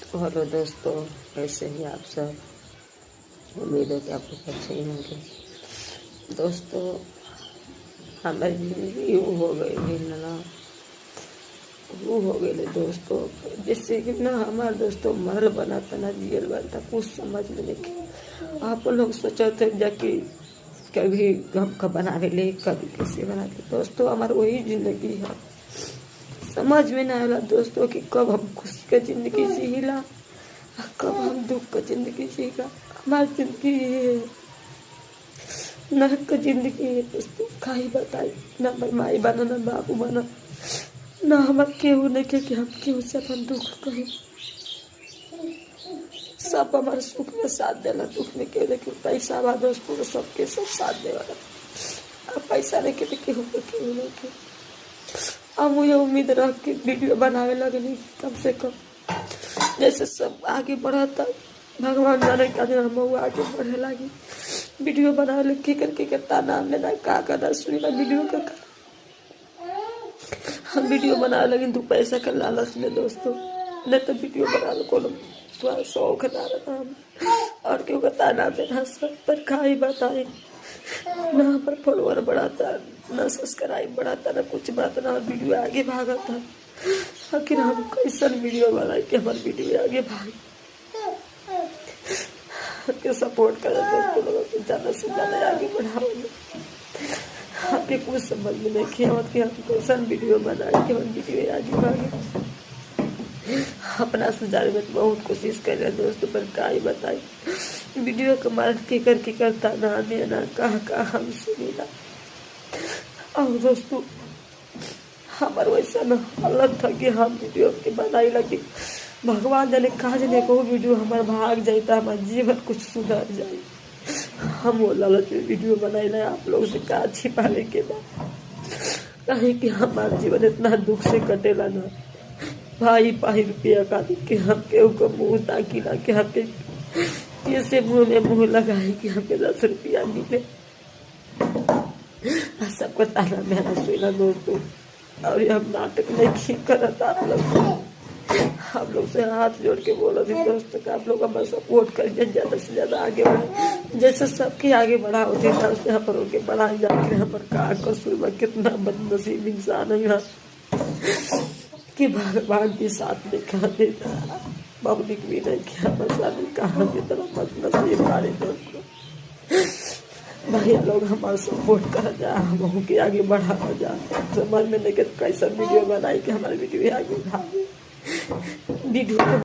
तो हेलो दोस्तों, कैसे हैं आप सब। उम्मीद है कि आप लोग अच्छे ही होंगे। दोस्तों, हमारी जिंदगी यूँ हो गई है ना, यूँ हो गई दोस्तों, जैसे कि ना हमारे दोस्तों महल बना था ना, जियल बनता, कुछ समझ में नहीं। आप लोग सोचा थे जाकि कभी गम का बना ले, कभी कैसे बना ले। दोस्तों, हमारी वही जिंदगी है। समझ में ना आया दोस्तों कि कब हम खुशी का जिंदगी जीला, कब हम दुख का जिंदगी जीला। हमारी जिंदगी ये है, नरक का जिंदगी है दोस्तों। का ही बताई ना, हमारे माई बना ना बाबू बना ना, हमारे केहू नहीं के कि हम केहू से अपन दुख कहें। सब हमारे सुख में साथ देला, दुख में केहू लेकिन पैसा बा दोस्तों, सबके सब साथ दे वाला। अब पैसा नहीं के तो केहू के केहू नहीं के। अब मुझे उम्मीद रख के वीडियो बनावे लगनी, कम से कम जैसे सब आगे बढ़ा था, भगवान जाने का दिन हम आगे बढ़े लगी। वीडियो बना लिखी करके कितना नाम लेना, का करना सुनना वीडियो का। हम वीडियो बना लगे तो पैसा का लालच में दोस्तों, नहीं तो वीडियो बना लो को थोड़ा शौक ना रहा हम, और क्यों का ना देना सब पर का ही बताए ना। पर फॉलोअर बढ़ाता ना, सब्सक्राइब बढ़ाता ना, कुछ बढ़ाता ना, वीडियो आगे भागा था। आखिर हम कैसा वीडियो बनाए कि हमारे वीडियो आगे भागे के सपोर्ट कर दोस्तों लोगों को ज़्यादा से ज़्यादा आगे बढ़ाओ। आपके कुछ समझ में नहीं किया कि हम कैसा वीडियो बनाए कि हम वीडियो आगे भागे। अपना सुधार में बहुत कोशिश कर रहे दोस्तों, पर क्या ही बताए। वीडियो कमाल के करता ना देना, कहा हम सुनीला। और दोस्तों, हमारे वैसा न हालत था कि हम वीडियो के बनाई लगी, भगवान जाने कहा जाने को वीडियो हमारे भाग जाता, हमारा जीवन कुछ सुधर जाए। हम वो लालच में वीडियो बनाई ना, आप लोग से का छिपाने के बाद कहे कि हमारा जीवन इतना दुख से कटेला ना। भाई पाही रुपया का कि हम केहू को मुँह ताकि ना कि हम ऐसे मुँह में मुँह लगाए कि हमें 10 रुपया मिले। सबको ताना मेरा सुना दोस्तों, और ये हम नाटक नहीं करता। आप लोग से हाथ जोड़ के बोला थी दोस्तों कि आप लोग हमारा सपोर्ट करिए, ज़्यादा से ज़्यादा आगे बढ़े। जैसे सबकी आगे बढ़ा होती था उससे यहाँ पर होके बढ़ाए जाके। यहाँ पर का कसूर, कितना बदनसीब इंसान है कि भगवान के साथ लिखा देता, पब्लिक भी नहीं किया, बसा भी कहाँ की तरफ बदनसीब हमारे दोस्तों। भैया लोग हमारा सपोर्ट कर जा, हम के आगे बढ़ा जा। समझ में नहीं कैसा वीडियो बनाई कि हमारे वीडियो आगे भागे। वीडियो